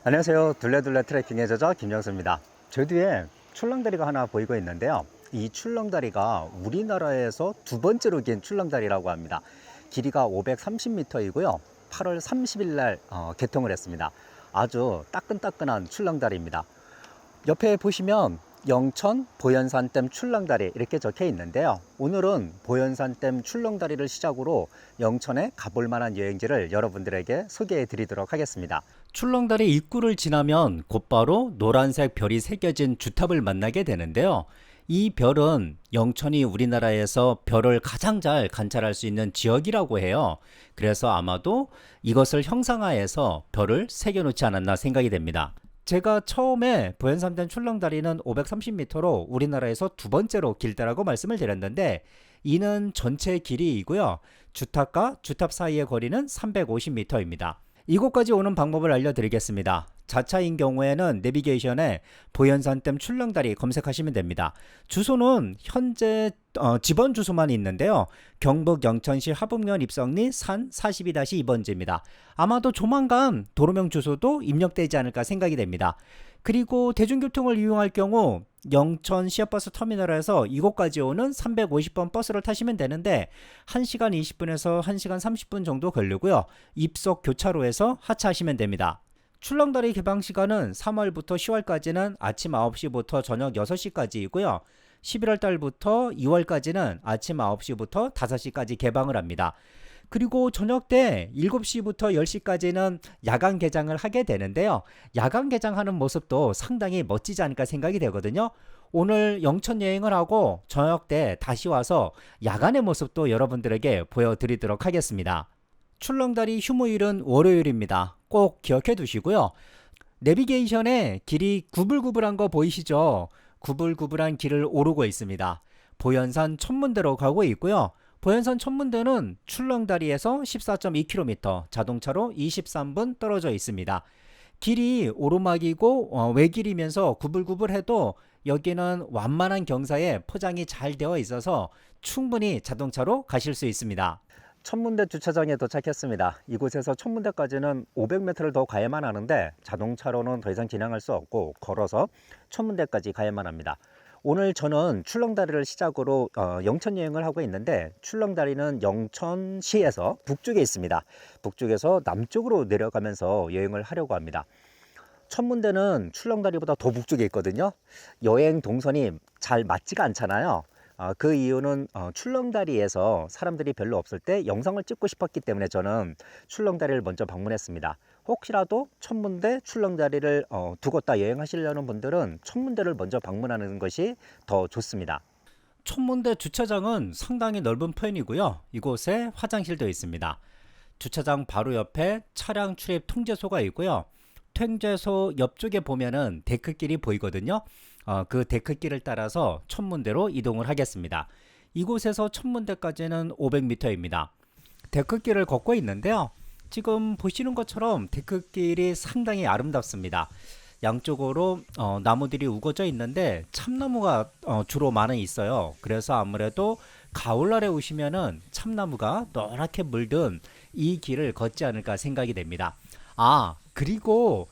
안녕하세요. 둘레둘레 트레킹의 저자 김영수입니다. 저 뒤에 출렁다리가 하나 보이고 있는데요. 이 출렁다리가 우리나라에서 두 번째로 긴 출렁다리라고 합니다. 길이가 530m이고요. 8월 30일 날 개통을 했습니다. 아주 따끈따끈한 출렁다리입니다. 옆에 보시면 영천 보현산댐 출렁다리 이렇게 적혀 있는데요. 오늘은 보현산댐 출렁다리를 시작으로 영천에 가볼 만한 여행지를 여러분들에게 소개해 드리도록 하겠습니다. 출렁다리 입구를 지나면 곧바로 노란색 별이 새겨진 주탑을 만나게 되는데요. 이 별은 영천이 우리나라에서 별을 가장 잘 관찰할 수 있는 지역이라고 해요. 그래서 아마도 이것을 형상화해서 별을 새겨놓지 않았나 생각이 됩니다. 제가 처음에 보현산댐 출렁다리는 530m로 우리나라에서 두 번째로 길다라고 말씀을 드렸는데, 이는 전체 길이이고요. 주탑과 주탑 사이의 거리는 350m입니다. 이곳까지 오는 방법을 알려드리겠습니다. 자차인 경우에는 내비게이션에 보현산댐 출렁다리 검색하시면 됩니다. 주소는 현재 지번 주소만 있는데요. 경북 영천시 화북면 입성리 산 42-2번지입니다. 아마도 조만간 도로명 주소도 입력되지 않을까 생각이 됩니다. 그리고 대중교통을 이용할 경우 영천 시외버스 터미널에서 이곳까지 오는 350번 버스를 타시면 되는데 1시간 20분에서 1시간 30분 정도 걸리고요. 입석 교차로에서 하차하시면 됩니다. 출렁다리 개방 시간은 3월부터 10월까지는 아침 9시부터 저녁 6시까지이고요. 11월 달부터 2월까지는 아침 9시부터 5시까지 개방을 합니다. 그리고 저녁 때 7시부터 10시까지는 야간 개장을 하게 되는데요. 야간 개장하는 모습도 상당히 멋지지 않을까 생각이 되거든요. 오늘 영천 여행을 하고 저녁 때 다시 와서 야간의 모습도 여러분들에게 보여드리도록 하겠습니다. 출렁다리 휴무일은 월요일입니다. 꼭 기억해 두시고요. 내비게이션에 길이 구불구불한 거 보이시죠? 구불구불한 길을 오르고 있습니다. 보현산 천문대로 가고 있고요. 보현산 천문대는 출렁다리에서 14.2km, 자동차로 23분 떨어져 있습니다. 길이 오르막이고 외길이면서 구불구불해도 여기는 완만한 경사에 포장이 잘 되어 있어서 충분히 자동차로 가실 수 있습니다. 천문대 주차장에 도착했습니다. 이곳에서 천문대까지는 500m를 더 가야만 하는데 자동차로는 더 이상 진행할 수 없고 걸어서 천문대까지 가야만 합니다. 오늘 저는 출렁다리를 시작으로 영천 여행을 하고 있는데, 출렁다리는 영천시에서 북쪽에 있습니다. 북쪽에서 남쪽으로 내려가면서 여행을 하려고 합니다. 천문대는 출렁다리보다 더 북쪽에 있거든요. 여행 동선이 잘 맞지가 않잖아요. 그 이유는 출렁다리에서 사람들이 별로 없을 때 영상을 찍고 싶었기 때문에 저는 출렁다리를 먼저 방문했습니다. 혹시라도 천문대, 출렁다리를 두고 다 여행하시려는 분들은 천문대를 먼저 방문하는 것이 더 좋습니다. 천문대 주차장은 상당히 넓은 편이고요. 이곳에 화장실도 있습니다. 주차장 바로 옆에 차량 출입 통제소가 있고요. 통제소 옆쪽에 보면은 데크길이 보이거든요. 그 데크길을 따라서 천문대로 이동을 하겠습니다. 이곳에서 천문대까지는 500m입니다. 데크길을 걷고 있는데요. 지금 보시는 것처럼 데크길이 상당히 아름답습니다. 양쪽으로 나무들이 우거져 있는데 참나무가 주로 많이 있어요. 그래서 아무래도 가을날에 오시면은 참나무가 노랗게 물든 이 길을 걷지 않을까 생각이 됩니다. 그리고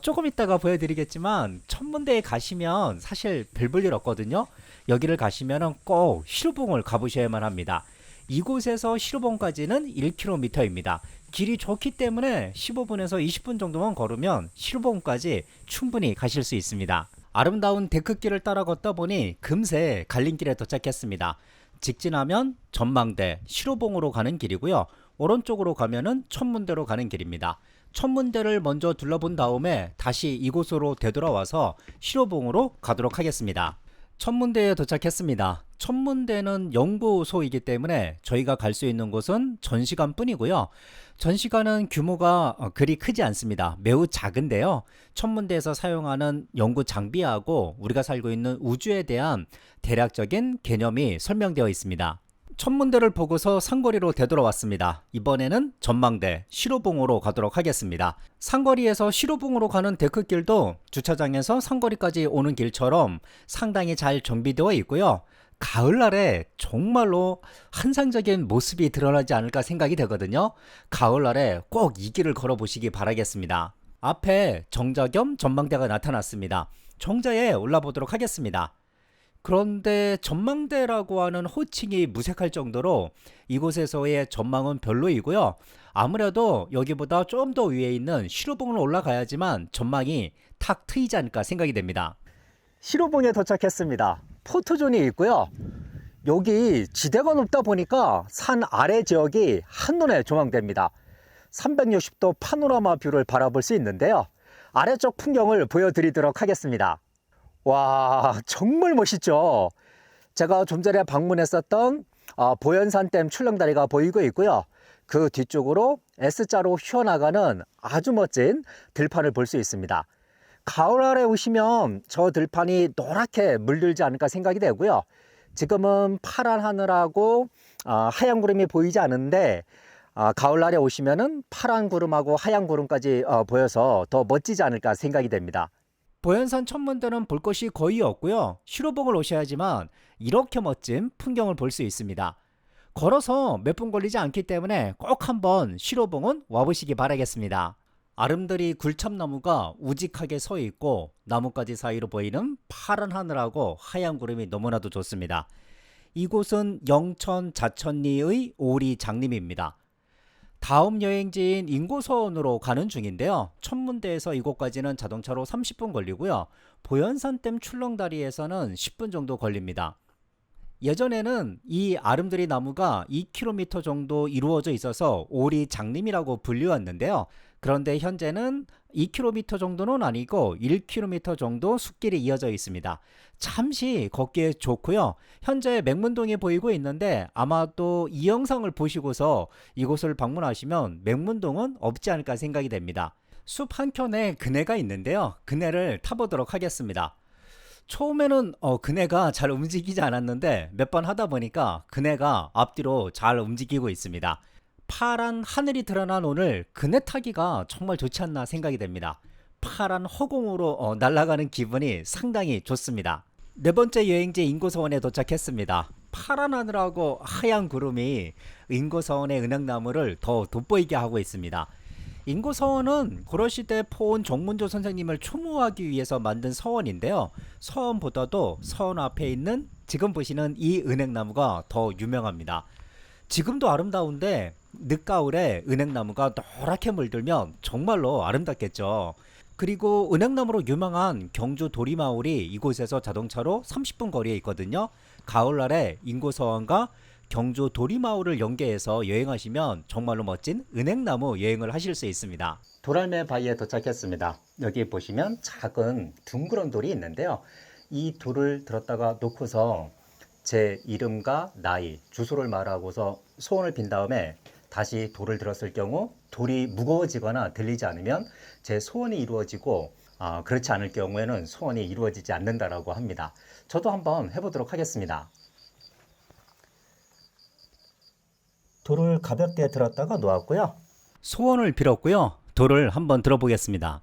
조금 이따가 보여드리겠지만 천문대에 가시면 사실 별 볼 일 없거든요. 여기를 가시면 꼭 시루봉을 가보셔야만 합니다. 이곳에서 시루봉까지는 1km입니다. 길이 좋기 때문에 15분에서 20분 정도만 걸으면 시루봉까지 충분히 가실 수 있습니다. 아름다운 데크길을 따라 걷다 보니 금세 갈림길에 도착했습니다. 직진하면 전망대 시루봉으로 가는 길이고요. 오른쪽으로 가면은 천문대로 가는 길입니다. 천문대를 먼저 둘러본 다음에 다시 이곳으로 되돌아와서 시로봉으로 가도록 하겠습니다. 천문대에 도착했습니다. 천문대는 연구소이기 때문에 저희가 갈 수 있는 곳은 전시관 뿐이고요. 전시관은 규모가 그리 크지 않습니다. 매우 작은데요. 천문대에서 사용하는 연구 장비하고 우리가 살고 있는 우주에 대한 대략적인 개념이 설명되어 있습니다. 천문대를 보고서 상거리로 되돌아왔습니다. 이번에는 전망대 시로봉으로 가도록 하겠습니다. 상거리에서 시로봉으로 가는 데크길도 주차장에서 상거리까지 오는 길처럼 상당히 잘 정비되어 있고요. 가을날에 정말로 환상적인 모습이 드러나지 않을까 생각이 되거든요. 가을날에 꼭 이 길을 걸어보시기 바라겠습니다. 앞에 정자 겸 전망대가 나타났습니다. 정자에 올라보도록 하겠습니다. 그런데 전망대라고 하는 호칭이 무색할 정도로 이곳에서의 전망은 별로이고요. 아무래도 여기보다 좀 더 위에 있는 시로봉을 올라가야지만 전망이 탁 트이지 않을까 생각이 됩니다. 시로봉에 도착했습니다. 포토존이 있고요. 여기 지대가 높다 보니까 산 아래 지역이 한눈에 조망됩니다. 360도 파노라마 뷰를 바라볼 수 있는데요. 아래쪽 풍경을 보여드리도록 하겠습니다. 와, 정말 멋있죠? 제가 좀 전에 방문했었던 보현산댐 출렁다리가 보이고 있고요. 그 뒤쪽으로 S자로 휘어나가는 아주 멋진 들판을 볼 수 있습니다. 가을날에 오시면 저 들판이 노랗게 물들지 않을까 생각이 되고요. 지금은 파란 하늘하고 하얀 구름이 보이지 않는데 가을날에 오시면은 파란 구름하고 하얀 구름까지 보여서 더 멋지지 않을까 생각이 됩니다. 보현산 천문대는 볼 것이 거의 없고요. 시로봉을 오셔야지만 이렇게 멋진 풍경을 볼 수 있습니다. 걸어서 몇 분 걸리지 않기 때문에 꼭 한번 시로봉은 와보시기 바라겠습니다. 아름드리 굴참나무가 우직하게 서 있고 나뭇가지 사이로 보이는 파란 하늘하고 하얀 구름이 너무나도 좋습니다. 이곳은 영천 자천리의 오리 장림입니다. 다음 여행지인 인고서원으로 가는 중인데요. 천문대에서 이곳까지는 자동차로 30분 걸리고요. 보현산댐 출렁다리에서는 10분 정도 걸립니다. 예전에는 이 아름드리 나무가 2km 정도 이루어져 있어서 오리 장림이라고 불리웠는데요. 그런데 현재는 2km 정도는 아니고 1km 정도 숲길이 이어져 있습니다. 잠시 걷기에 좋고요. 현재 맹문동이 보이고 있는데 아마도 이 영상을 보시고서 이곳을 방문하시면 맹문동은 없지 않을까 생각이 됩니다. 숲 한켠에 그네가 있는데요. 그네를 타보도록 하겠습니다. 처음에는 그네가 잘 움직이지 않았는데 몇 번 하다 보니까 그네가 앞뒤로 잘 움직이고 있습니다. 파란 하늘이 드러난 오늘 그네 타기가 정말 좋지 않나 생각이 됩니다. 파란 허공으로 날아가는 기분이 상당히 좋습니다. 네 번째 여행지 인고서원에 도착했습니다. 파란 하늘하고 하얀 구름이 인고서원의 은행나무를 더 돋보이게 하고 있습니다. 인고서원은 고려시대 포온 정문조 선생님을 추모하기 위해서 만든 서원인데요. 서원보다도 서원 앞에 있는 지금 보시는 이 은행나무가 더 유명합니다. 지금도 아름다운데 늦가을에 은행나무가 노랗게 물들면 정말로 아름답겠죠. 그리고 은행나무로 유명한 경주 도리마을이 이곳에서 자동차로 30분 거리에 있거든요. 가을날에 인고서원과 경주 도리마을을 연계해서 여행하시면 정말로 멋진 은행나무 여행을 하실 수 있습니다. 도랄매 바위에 도착했습니다. 여기 보시면 작은 둥그런 돌이 있는데요. 이 돌을 들었다가 놓고서 제 이름과 나이, 주소를 말하고서 소원을 빈 다음에 다시 돌을 들었을 경우 돌이 무거워지거나 들리지 않으면 제 소원이 이루어지고 그렇지 않을 경우에는 소원이 이루어지지 않는다라고 합니다. 저도 한번 해보도록 하겠습니다. 돌을 가볍게 들었다가 놓았고요. 소원을 빌었고요. 돌을 한번 들어보겠습니다.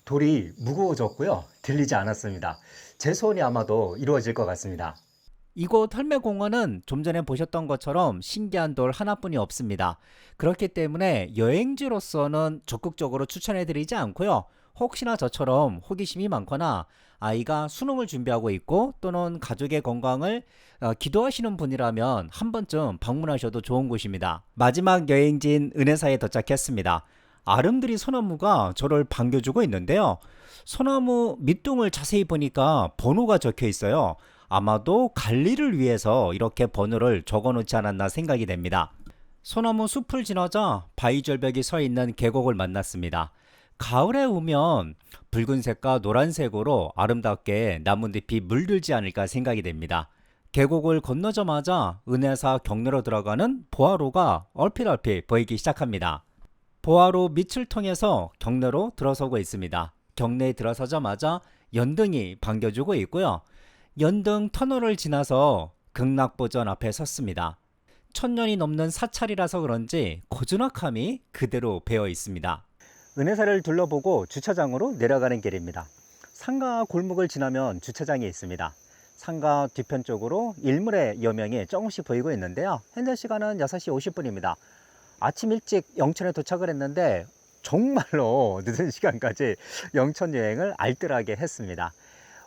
돌이 무거워졌고요. 들리지 않았습니다. 제 소원이 아마도 이루어질 것 같습니다. 이곳 할매공원은 좀 전에 보셨던 것처럼 신기한 돌 하나뿐이 없습니다. 그렇기 때문에 여행지로서는 적극적으로 추천해드리지 않고요. 혹시나 저처럼 호기심이 많거나 아이가 수능을 준비하고 있고 또는 가족의 건강을 기도하시는 분이라면 한 번쯤 방문하셔도 좋은 곳입니다. 마지막 여행지인 은혜사에 도착했습니다. 아름드리 소나무가 저를 반겨주고 있는데요. 소나무 밑둥을 자세히 보니까 번호가 적혀 있어요. 아마도 관리를 위해서 이렇게 번호를 적어 놓지 않았나 생각이 됩니다. 소나무 숲을 지나자 바위절벽이 서 있는 계곡을 만났습니다. 가을에 오면 붉은색과 노란색으로 아름답게 나뭇잎이 물들지 않을까 생각이 됩니다. 계곡을 건너자마자 은혜사 경내로 들어가는 보화로가 얼핏 보이기 시작합니다. 보화로 밑을 통해서 경내로 들어서고 있습니다. 경내에 들어서자마자 연등이 반겨주고 있고요. 연등 터널을 지나서 극락보전 앞에 섰습니다. 1000년이 넘는 사찰이라서 그런지 고즈넉함이 그대로 배어 있습니다. 은혜사를 둘러보고 주차장으로 내려가는 길입니다. 상가 골목을 지나면 주차장이 있습니다. 상가 뒤편 쪽으로 일몰의 여명이 조금씩 보이고 있는데요. 현재 시간은 6시 50분입니다. 아침 일찍 영천에 도착을 했는데 정말로 늦은 시간까지 영천 여행을 알뜰하게 했습니다.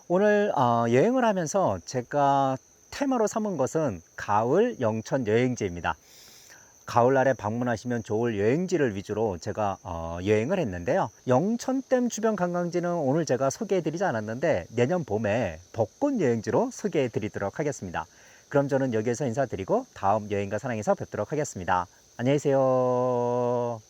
오늘 여행을 하면서 제가 테마로 삼은 것은 가을 영천 여행지입니다. 가을날에 방문하시면 좋을 여행지를 위주로 제가 여행을 했는데요. 영천댐 주변 관광지는 오늘 제가 소개해 드리지 않았는데 내년 봄에 벚꽃 여행지로 소개해 드리도록 하겠습니다. 그럼 저는 여기에서 인사드리고 다음 여행과 사랑에서 뵙도록 하겠습니다. 안녕히 계세요.